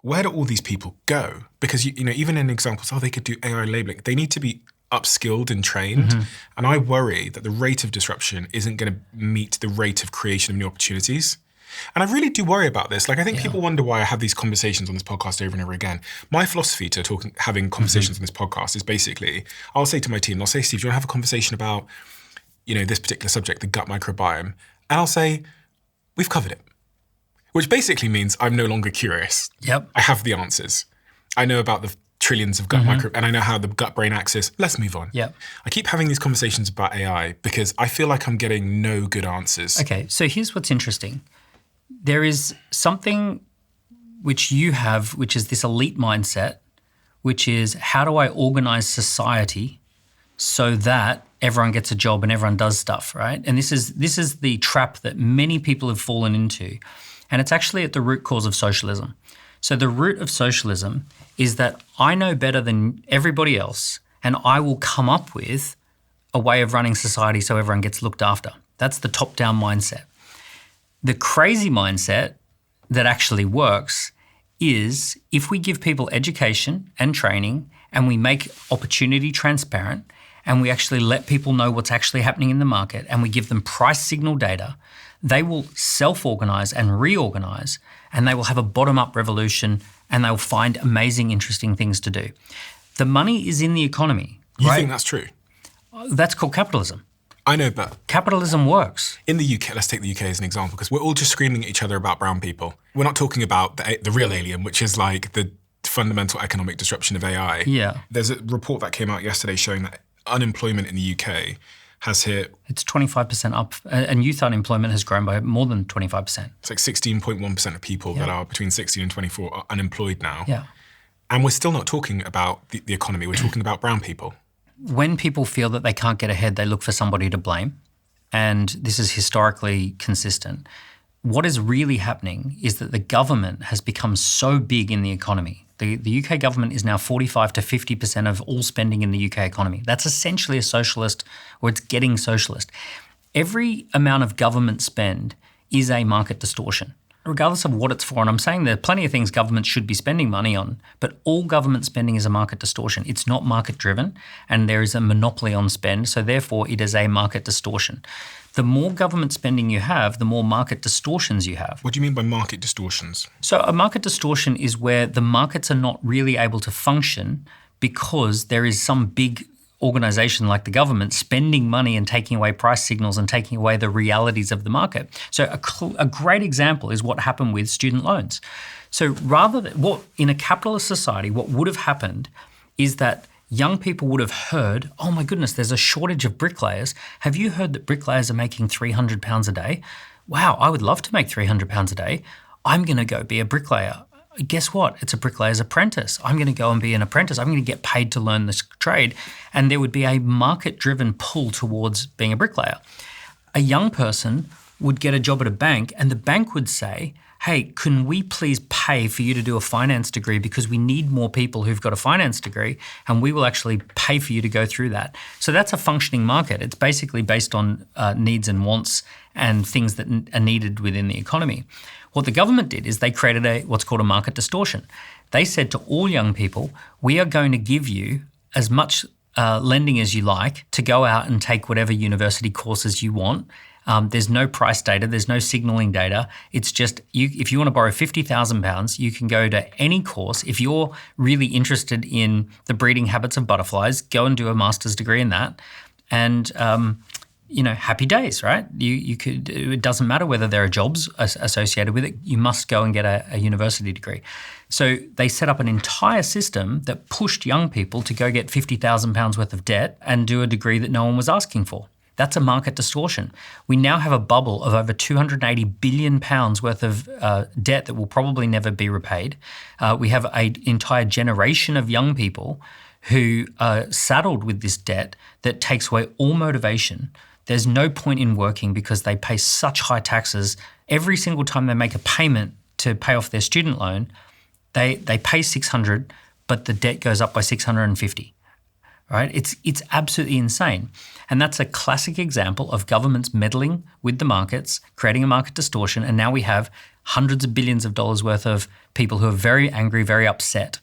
where do all these people go? Because, even in examples, they could do AI labeling. They need to be upskilled and trained. Mm-hmm. And I worry that the rate of disruption isn't going to meet the rate of creation of new opportunities. And I really do worry about this. I think people wonder why I have these conversations on this podcast over and over again. My philosophy to having conversations on this podcast is basically, I'll say to my team, I'll say, Steve, do you want to have a conversation about, this particular subject, the gut microbiome? And I'll say, we've covered it. Which basically means I'm no longer curious. Yep. I have the answers. I know about the trillions of gut micro, and I know how the gut-brain axis. Let's move on. Yep. I keep having these conversations about AI because I feel like I'm getting no good answers. Okay, so here's what's interesting. There is something which you have, which is this elite mindset, which is how do I organize society so that everyone gets a job and everyone does stuff, right? And this is the trap that many people have fallen into. And it's actually at the root cause of socialism. So the root of socialism is that I know better than everybody else and I will come up with a way of running society so everyone gets looked after. That's the top-down mindset. The crazy mindset that actually works is if we give people education and training and we make opportunity transparent and we actually let people know what's actually happening in the market and we give them price signal data, they will self-organize and reorganize and they will have a bottom-up revolution and they'll find amazing, interesting things to do. The money is in the economy. You think that's true? That's called capitalism. I know, but capitalism works. In the UK, let's take the UK as an example, because we're all just screaming at each other about brown people. We're not talking about the real alien, which is the fundamental economic disruption of AI. Yeah. There's a report that came out yesterday showing that unemployment in the UK has hit... It's 25% up, and youth unemployment has grown by more than 25%. It's 16.1% of people that are between 16 and 24 are unemployed now. Yeah. And we're still not talking about the economy. We're talking about brown people. When people feel that they can't get ahead, they look for somebody to blame. And this is historically consistent. What is really happening is that the government has become so big in the economy. The UK government is now 45 to 50% of all spending in the UK economy. That's essentially a socialist, or it's getting socialist. Every amount of government spend is a market distortion, regardless of what it's for. And I'm saying there are plenty of things government should be spending money on, but all government spending is a market distortion. It's not market driven, and there is a monopoly on spend, so therefore it is a market distortion. The more government spending you have, the more market distortions you have. What do you mean by market distortions? So a market distortion is where the markets are not really able to function because there is some big organisation like the government spending money and taking away price signals and taking away the realities of the market. So a great example is what happened with student loans. So rather than in a capitalist society, what would have happened is that young people would have heard, oh my goodness, there's a shortage of bricklayers. Have you heard that bricklayers are making £300 a day? Wow, I would love to make £300 a day. I'm going to go be a bricklayer. Guess what? It's a bricklayer's apprentice. I'm going to go and be an apprentice. I'm going to get paid to learn this trade. And there would be a market-driven pull towards being a bricklayer. A young person would get a job at a bank and the bank would say, hey, can we please pay for you to do a finance degree because we need more people who've got a finance degree and we will actually pay for you to go through that. So that's a functioning market. It's basically based on needs and wants and things that are needed within the economy. What the government did is they created what's called a market distortion. They said to all young people, we are going to give you as much lending as you like to go out and take whatever university courses you want. There's no price data, there's no signalling data. It's just if you want to borrow £50,000, you can go to any course. If you're really interested in the breeding habits of butterflies, go and do a master's degree in that. And happy days, right? You could. It doesn't matter whether there are jobs associated with it. You must go and get a university degree. So they set up an entire system that pushed young people to go get £50,000 worth of debt and do a degree that no one was asking for. That's a market distortion. We now have a bubble of over £280 billion worth of debt that will probably never be repaid. We have an entire generation of young people who are saddled with this debt that takes away all motivation. There's no point in working because they pay such high taxes. Every single time they make a payment to pay off their student loan, they pay $600, but the debt goes up by $650. Right? It's absolutely insane. And that's a classic example of governments meddling with the markets, creating a market distortion, and now we have hundreds of billions of dollars worth of people who are very angry, very upset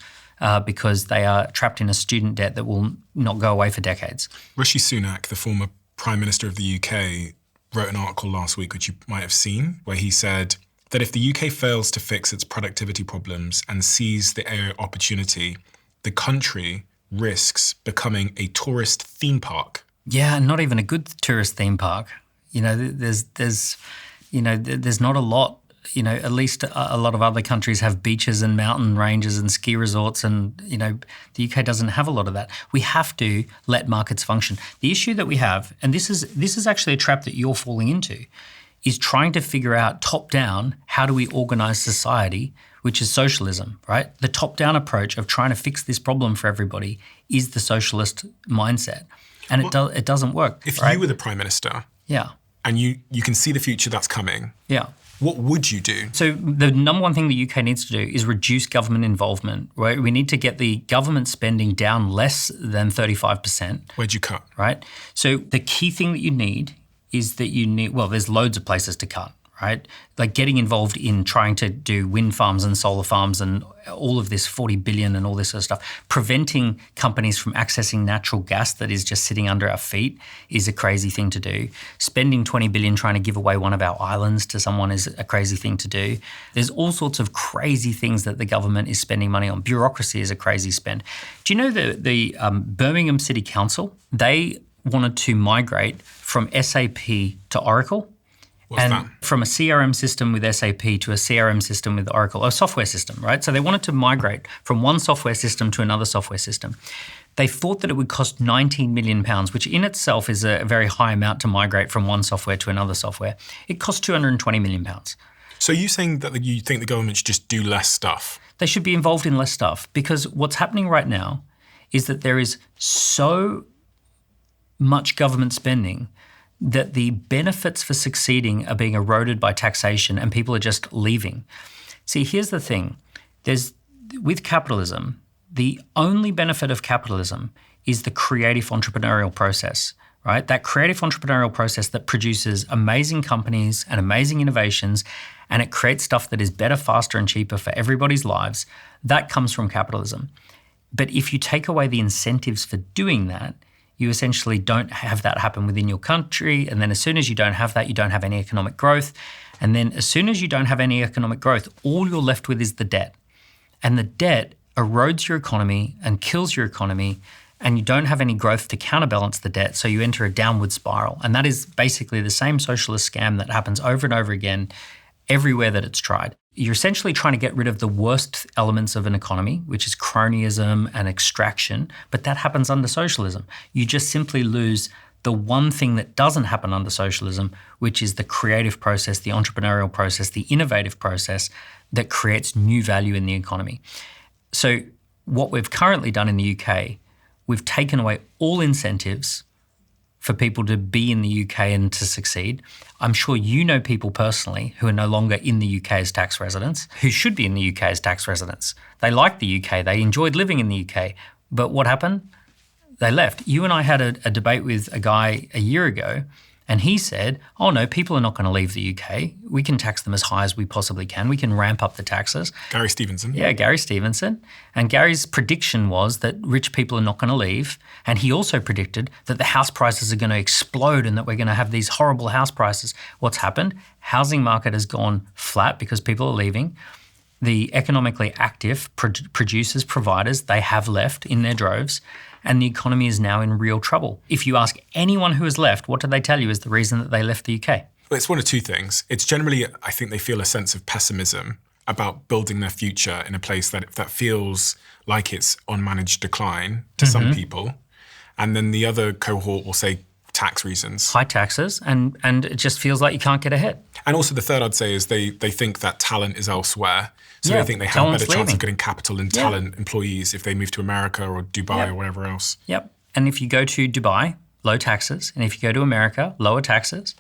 because they are trapped in a student debt that will not go away for decades. Rishi Sunak, the former Prime Minister of the UK, wrote an article last week, which you might have seen, where he said that if the UK fails to fix its productivity problems and seize the AI opportunity, the country risks becoming a tourist theme park. Yeah, not even a good tourist theme park. There's not a lot. At least a lot of other countries have beaches and mountain ranges and ski resorts, and the UK doesn't have a lot of that. We have to let markets function. The issue that we have, and this is actually a trap that you're falling into, is trying to figure out top down, how do we organise society, which is socialism, right? The top down approach of trying to fix this problem for everybody is the socialist mindset, and it doesn't work. If right? you were the Prime Minister, yeah, and you can see the future that's coming, yeah. What would you do? So the number one thing the UK needs to do is reduce government involvement, right? We need to get the government spending down less than 35%. Where'd you cut? Right? So the key thing that you need is that there's loads of places to cut, right? Like getting involved in trying to do wind farms and solar farms and all of this 40 billion and all this sort of stuff. Preventing companies from accessing natural gas that is just sitting under our feet is a crazy thing to do. Spending 20 billion trying to give away one of our islands to someone is a crazy thing to do. There's all sorts of crazy things that the government is spending money on. Bureaucracy is a crazy spend. Do you know the Birmingham City Council, they wanted to migrate from SAP to Oracle? What's that? From a CRM system with SAP to a CRM system with Oracle, a software system, right? So they wanted to migrate from one software system to another software system. They thought that it would cost £19 million, which in itself is a very high amount to migrate from one software to another software. It cost £220 million. So you saying that you think the government should just do less stuff? They should be involved in less stuff, because what's happening right now is that there is so much government spending that the benefits for succeeding are being eroded by taxation and people are just leaving. See, here's the thing. With capitalism, the only benefit of capitalism is the creative entrepreneurial process, right? That creative entrepreneurial process that produces amazing companies and amazing innovations, and it creates stuff that is better, faster, and cheaper for everybody's lives. That comes from capitalism. But if you take away the incentives for doing that, you essentially don't have that happen within your country. And then as soon as you don't have that, you don't have any economic growth. And then as soon as you don't have any economic growth, all you're left with is the debt. And the debt erodes your economy and kills your economy, and you don't have any growth to counterbalance the debt, so you enter a downward spiral. And that is basically the same socialist scam that happens over and over again everywhere that it's tried. You're essentially trying to get rid of the worst elements of an economy, which is cronyism and extraction, but that happens under socialism. You just simply lose the one thing that doesn't happen under socialism, which is the creative process, the entrepreneurial process, the innovative process that creates new value in the economy. So what we've currently done in the UK, we've taken away all incentives for people to be in the UK and to succeed. I'm sure you know people personally who are no longer in the UK as tax residents, who should be in the UK as tax residents. They liked the UK, they enjoyed living in the UK, but what happened? They left. You and I had a debate with a guy a year ago, and he said, oh no, people are not going to leave the UK. We can tax them as high as we possibly can. We can ramp up the taxes. Gary Stevenson. Yeah, Gary Stevenson. And Gary's prediction was that rich people are not going to leave. And he also predicted that the house prices are going to explode and that we're going to have these horrible house prices. What's happened? Housing market has gone flat because people are leaving. The economically active producers, providers, they have left in their droves. And the economy is now in real trouble. If you ask anyone who has left, what do they tell you is the reason that they left the UK? Well, it's one of two things. It's generally, I think they feel a sense of pessimism about building their future in a place that feels like it's on managed decline to some people. And then the other cohort will say tax reasons. High taxes, and it just feels like you can't get ahead. And also the third I'd say is they think that talent is elsewhere. So they think they have a better chance of getting capital and talent employees if they move to America or Dubai or whatever else. Yep. And if you go to Dubai, low taxes. And if you go to America, lower taxes,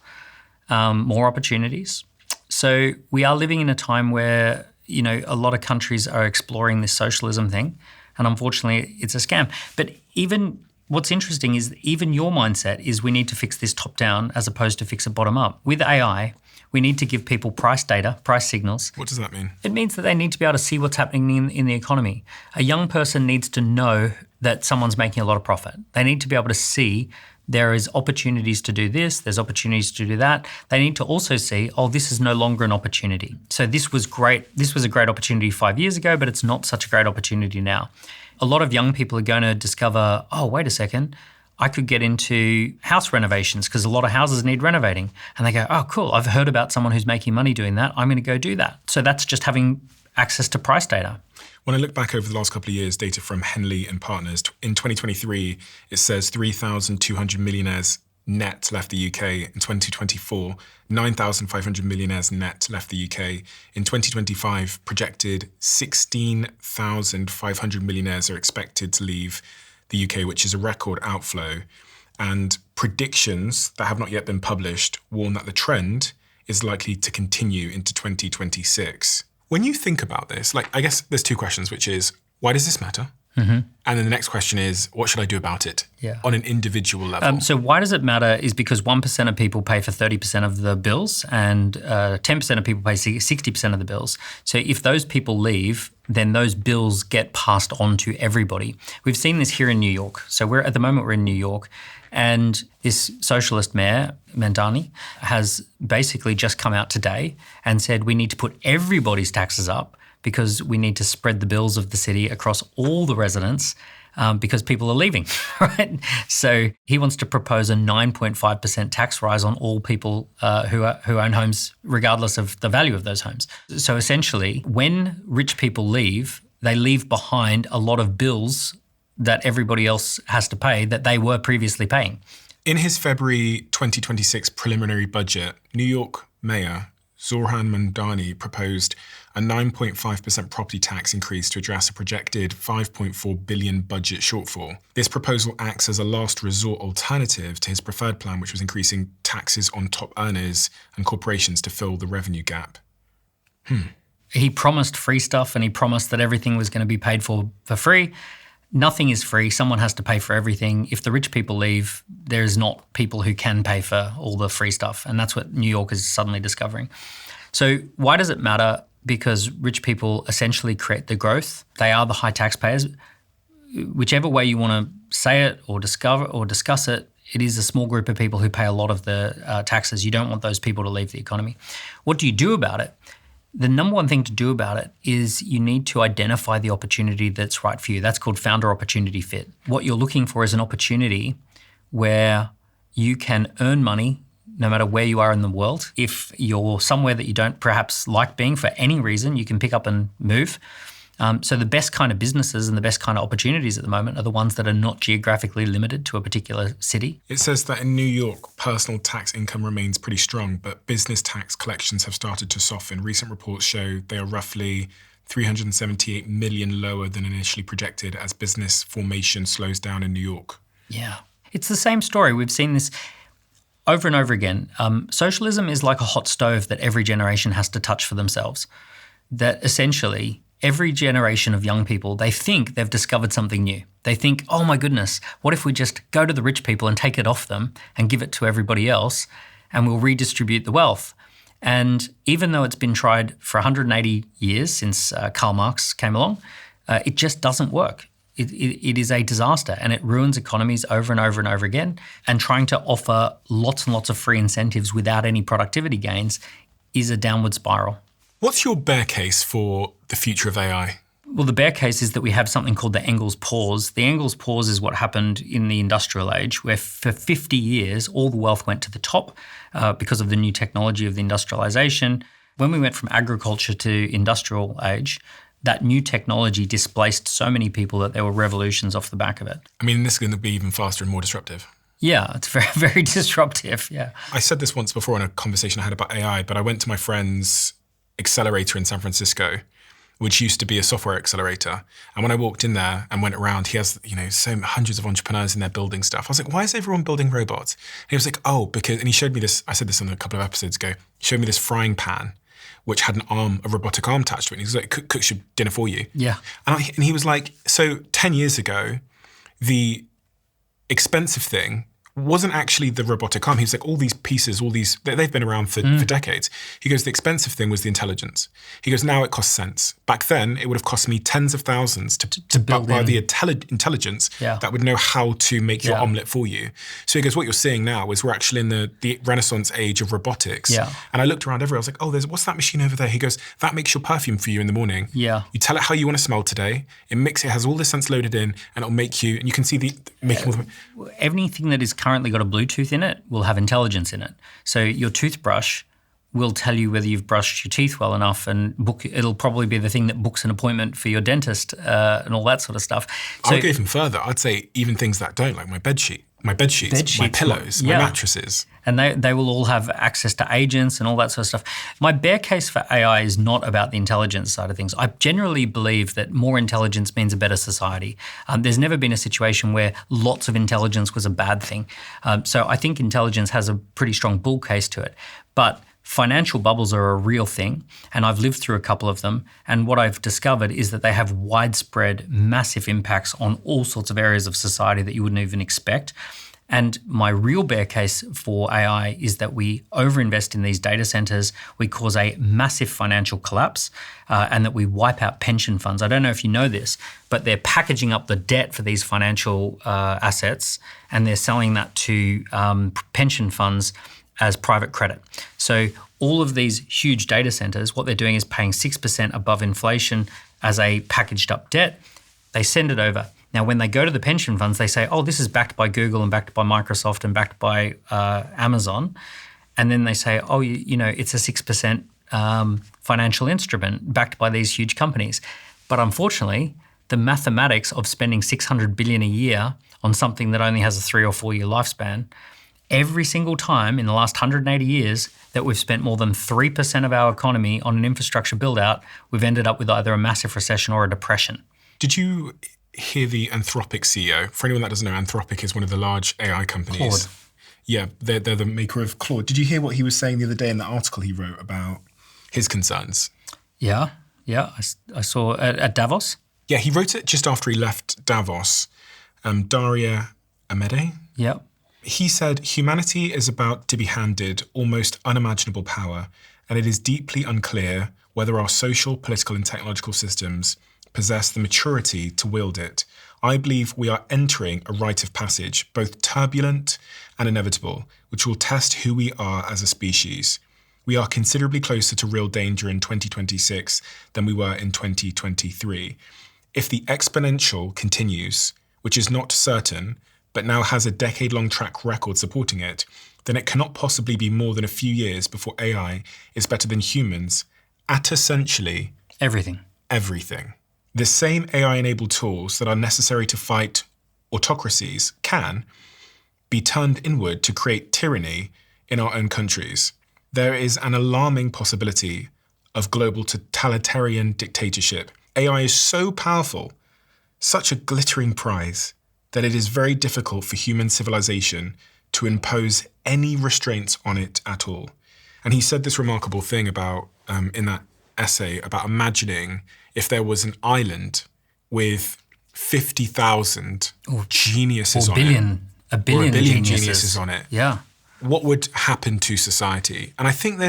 more opportunities. So we are living in a time where, a lot of countries are exploring this socialism thing. And unfortunately, it's a scam. But even what's interesting is even your mindset is we need to fix this top down as opposed to fix it bottom up. With AI, We need to give people price data, price signals. What does that mean? It means that they need to be able to see what's happening in the economy. A young person needs to know that someone's making a lot of profit. They need to be able to see there is opportunities to do this, there's opportunities to do that. They need to also see, oh, this is no longer an opportunity. So this was great. This was a great opportunity 5 years ago, but it's not such a great opportunity now. A lot of young people are going to discover, oh, wait a second, I could get into house renovations because a lot of houses need renovating. And they go, oh, cool, I've heard about someone who's making money doing that. I'm going to go do that. So that's just having access to price data. When I look back over the last couple of years, data from Henley and Partners, in 2023, it says 3,200 millionaires net left the UK. In 2024, 9,500 millionaires net left the UK. In 2025, projected 16,500 millionaires are expected to leave the UK, which is a record outflow. And predictions that have not yet been published warn that the trend is likely to continue into 2026. When you think about this, I guess there's two questions, which is, why does this matter? Mm-hmm. And then the next question is, what should I do about it on an individual level? So why does it matter is because 1% of people pay for 30% of the bills and 10% of people pay 60% of the bills. So if those people leave, then those bills get passed on to everybody. We've seen this here in New York. So we're in New York, and this socialist mayor, Mandani, has basically just come out today and said we need to put everybody's taxes up because we need to spread the bills of the city across all the residents because people are leaving, right? So he wants to propose a 9.5% tax rise on all people who own homes, regardless of the value of those homes. So essentially, when rich people leave, they leave behind a lot of bills that everybody else has to pay that they were previously paying. In his February 2026 preliminary budget, New York Mayor Zohran Mamdani proposed a 9.5% property tax increase to address a projected $5.4 billion budget shortfall. This proposal acts as a last resort alternative to his preferred plan, which was increasing taxes on top earners and corporations to fill the revenue gap. He promised free stuff and he promised that everything was going to be paid for free. Nothing is free. Someone has to pay for everything. If the rich people leave, there's not people who can pay for all the free stuff. And that's what New York is suddenly discovering. So why does it matter? Because rich people essentially create the growth. They are the high taxpayers. Whichever way you want to say it or discuss it, it is a small group of people who pay a lot of the taxes. You don't want those people to leave the economy. What do you do about it? The number one thing to do about it is you need to identify the opportunity that's right for you. That's called founder opportunity fit. What you're looking for is an opportunity where you can earn money no matter where you are in the world. If you're somewhere that you don't perhaps like being for any reason, you can pick up and move. So the best kind of businesses and the best kind of opportunities at the moment are the ones that are not geographically limited to a particular city. It says that in New York, personal tax income remains pretty strong, but business tax collections have started to soften. Recent reports show they are roughly 378 million lower than initially projected as business formation slows down in New York. Yeah. It's the same story. We've seen this over and over again. Socialism is like a hot stove that every generation has to touch for themselves. That essentially every generation of young people, they think they've discovered something new. They think, oh my goodness, what if we just go to the rich people and take it off them and give it to everybody else and we'll redistribute the wealth? And even though it's been tried for 180 years since Karl Marx came along, it just doesn't work. It is a disaster and it ruins economies over and over and over again. And trying to offer lots and lots of free incentives without any productivity gains is a downward spiral. What's your bear case for the future of AI? Well, the bear case is that we have something called the Engels pause. The Engels pause is what happened in the industrial age, where for 50 years, all the wealth went to the top because of the new technology of the industrialization. When we went from agriculture to industrial age, that new technology displaced so many people that there were revolutions off the back of it. I mean, this is going to be even faster and more disruptive. Yeah, it's very, very disruptive, yeah. I said this once before in a conversation I had about AI, but I went to my friend's accelerator in San Francisco, which used to be a software accelerator. And when I walked in there and went around, he has, so hundreds of entrepreneurs in there building stuff. I was like, why is everyone building robots? And he was like, because, and he showed me this, I said this on a couple of episodes ago, he showed me this frying pan, which had a robotic arm attached to it. And he was like, cook your dinner for you. Yeah. And he was like, so 10 years ago, the expensive thing wasn't actually the robotic arm. He was like, all these pieces, they've been around for decades. He goes, the expensive thing was the intelligence. He goes, now it costs cents. Back then, it would have cost me tens of thousands to buy the intelligence that would know how to make your omelette for you. So he goes, what you're seeing now is we're actually in the Renaissance age of robotics. Yeah. And I looked around everywhere. I was like, oh, what's that machine over there? He goes, that makes your perfume for you in the morning. Yeah. You tell it how you want to smell today. It has all the scents loaded in, and it'll make you, and you can see anything that is currently got a Bluetooth in it will have intelligence in it. So your toothbrush will tell you whether you've brushed your teeth well enough, and it'll probably be the thing that books an appointment for your dentist and all that sort of stuff. So, I'll go even further. I'd say even things that don't, like my bed sheets, my pillows, my mattresses. And they will all have access to agents and all that sort of stuff. My bear case for AI is not about the intelligence side of things. I generally believe that more intelligence means a better society. There's never been a situation where lots of intelligence was a bad thing. So I think intelligence has a pretty strong bull case to it. But financial bubbles are a real thing, and I've lived through a couple of them. And what I've discovered is that they have widespread, massive impacts on all sorts of areas of society that you wouldn't even expect. And my real bear case for AI is that we overinvest in these data centers, we cause a massive financial collapse, and that we wipe out pension funds. I don't know if you know this, but they're packaging up the debt for these financial assets, and they're selling that to pension funds as private credit. So all of these huge data centers, what they're doing is paying 6% above inflation as a packaged up debt. They send it over. Now, when they go to the pension funds, they say, oh, this is backed by Google and backed by Microsoft and backed by Amazon. And then they say, oh, you know, it's a 6% financial instrument backed by these huge companies. But unfortunately, the mathematics of spending $600 billion a year on something that only has a 3 or 4 year lifespan, every single time in the last 180 years that we've spent more than 3% of our economy on an infrastructure build out, we've ended up with either a massive recession or a depression. Did you hear the Anthropic CEO? For anyone that doesn't know, Anthropic is one of the large AI companies. Claude. Yeah, they're the maker of Claude. Did you hear what he was saying the other day in the article he wrote about his concerns? Yeah. I saw at Davos. Yeah, he wrote it just after he left Davos. Daria Amede. Yeah. He said, humanity is about to be handed almost unimaginable power, and it is deeply unclear whether our social, political, and technological systems possess the maturity to wield it. I believe we are entering a rite of passage, both turbulent and inevitable, which will test who we are as a species. We are considerably closer to real danger in 2026 than we were in 2023. If the exponential continues, which is not certain, but now has a decade-long track record supporting it, then it cannot possibly be more than a few years before AI is better than humans at essentially everything. The same AI-enabled tools that are necessary to fight autocracies can be turned inward to create tyranny in our own countries. There is an alarming possibility of global totalitarian dictatorship. AI is so powerful, such a glittering prize, that it is very difficult for human civilization to impose any restraints on it at all. And he said this remarkable thing about, in that essay, about imagining if there was an island with 50,000 geniuses on it. A billion geniuses on it. Yeah. What would happen to society? And I think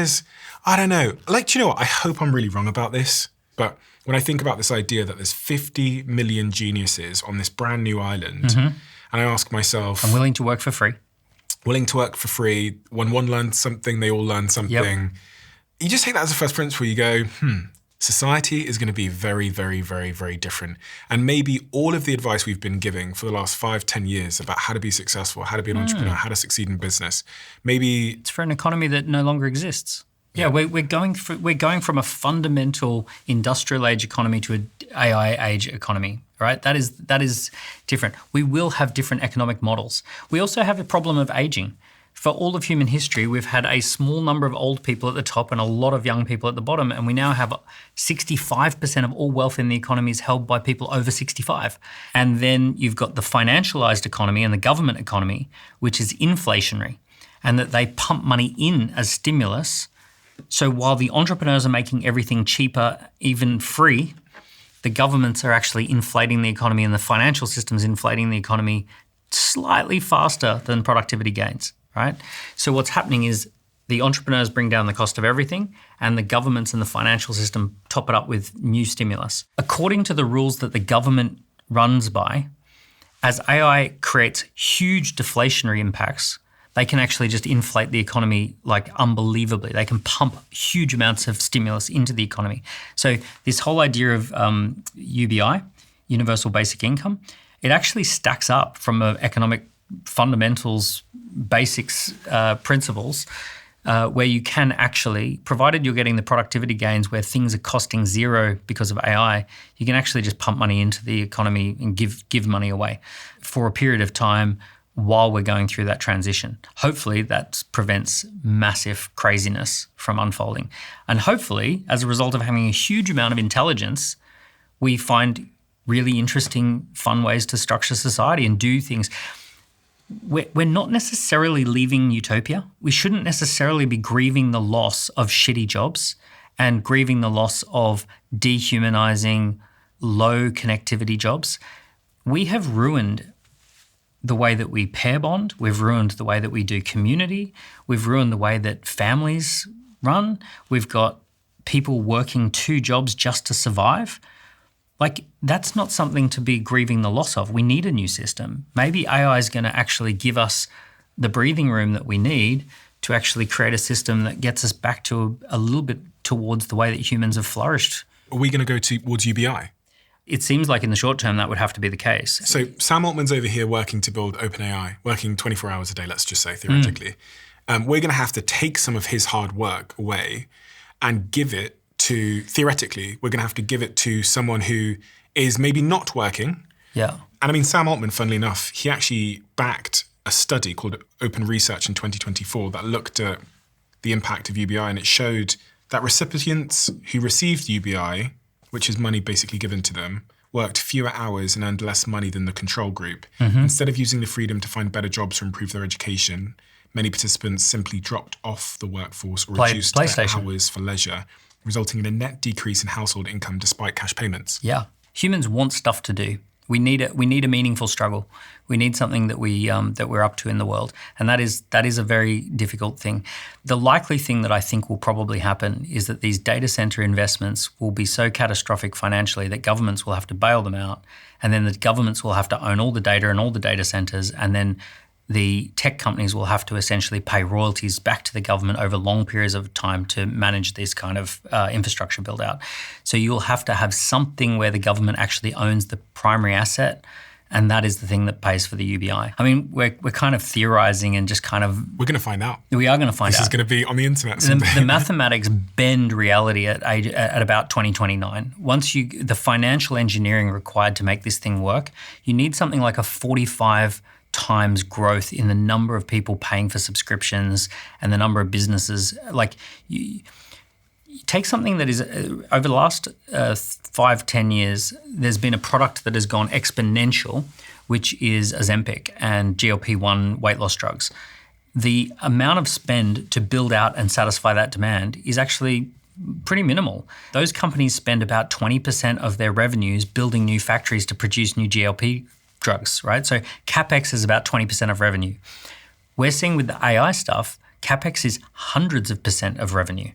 I don't know. Like, do you know what? I hope I'm really wrong about this. But when I think about this idea that there's 50 million geniuses on this brand new island, and I ask myself... I'm willing to work for free. When one learns something, they all learn something. Yep. You just take that as a first principle. You go, society is going to be very, very, very, very different. And maybe all of the advice we've been giving for the last 5-10 years about how to be successful, how to be an entrepreneur, how to succeed in business, maybe... It's for an economy that no longer exists. Yeah, we're going from a fundamental industrial age economy to an AI age economy, right? That is different. We will have different economic models. We also have a problem of aging. For all of human history, we've had a small number of old people at the top and a lot of young people at the bottom, and we now have 65% of all wealth in the economy is held by people over 65. And then you've got the financialized economy and the government economy, which is inflationary, and that they pump money in as stimulus. So while the entrepreneurs are making everything cheaper, even free, the governments are actually inflating the economy and the financial system's inflating the economy slightly faster than productivity gains, right? So what's happening is the entrepreneurs bring down the cost of everything and the governments and the financial system top it up with new stimulus. According to the rules that the government runs by, as AI creates huge deflationary impacts, they can actually just inflate the economy like unbelievably. They can pump huge amounts of stimulus into the economy. So this whole idea of UBI, universal basic income, it actually stacks up from an economic fundamentals, basics principles, where you can actually, provided you're getting the productivity gains where things are costing zero because of AI, you can actually just pump money into the economy and give money away for a period of time while we're going through that transition. Hopefully that prevents massive craziness from unfolding. And hopefully, as a result of having a huge amount of intelligence, we find really interesting, fun ways to structure society and do things. We're not necessarily leaving utopia. We shouldn't necessarily be grieving the loss of shitty jobs and grieving the loss of dehumanizing, low connectivity jobs. We have ruined the way that we pair bond. We've ruined the way that we do community. We've ruined the way that families run. We've got people working 2 jobs just to survive. Like, that's not something to be grieving the loss of. We need a new system. Maybe AI is going to actually give us the breathing room that we need to actually create a system that gets us back to a little bit towards the way that humans have flourished. Are we going to go towards UBI? It seems like in the short term that would have to be the case. So Sam Altman's over here working to build OpenAI, working 24 hours a day, let's just say, theoretically. We're going to have to take some of his hard work away and give it to, theoretically, we're going to have to give it to someone who is maybe not working. Yeah. And I mean, Sam Altman, funnily enough, he actually backed a study called Open Research in 2024 that looked at the impact of UBI, and it showed that recipients who received UBI, which is money basically given to them, worked fewer hours and earned less money than the control group. Instead of using the freedom to find better jobs or improve their education, many participants simply dropped off the workforce or reduced their hours for leisure, resulting in a net decrease in household income despite cash payments. Yeah. Humans want stuff to do. We need a meaningful struggle. We need something that we're up to in the world, and that is a very difficult thing. The likely thing that I think will probably happen is that these data center investments will be so catastrophic financially that governments will have to bail them out, and then the governments will have to own all the data and all the data centers, and then the tech companies will have to essentially pay royalties back to the government over long periods of time to manage this kind of infrastructure build out. So you'll have to have something where the government actually owns the primary asset, and that is the thing that pays for the UBI. I mean, we're kind of theorizing and just kind of... We're going to find out. We are going to find out. This is going to be on the internet someday. The mathematics bend reality at about 2029. Once the financial engineering required to make this thing work, you need something like a 45 times growth in the number of people paying for subscriptions and the number of businesses. Like, you take something that is, over the last 5-10 years, there's been a product that has gone exponential, which is Ozempic and GLP-1 weight loss drugs. The amount of spend to build out and satisfy that demand is actually pretty minimal. Those companies spend about 20% of their revenues building new factories to produce new GLP drugs, right? So CapEx is about 20% of revenue. We're seeing with the AI stuff, CapEx is hundreds of percent of revenue,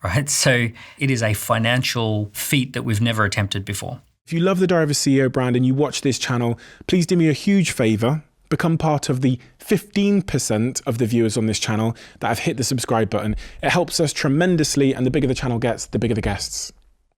right? So it is a financial feat that we've never attempted before. If you love the Diary of a CEO brand and you watch this channel, please do me a huge favor. Become part of the 15% of the viewers on this channel that have hit the subscribe button. It helps us tremendously, and the bigger the channel gets, the bigger the guests.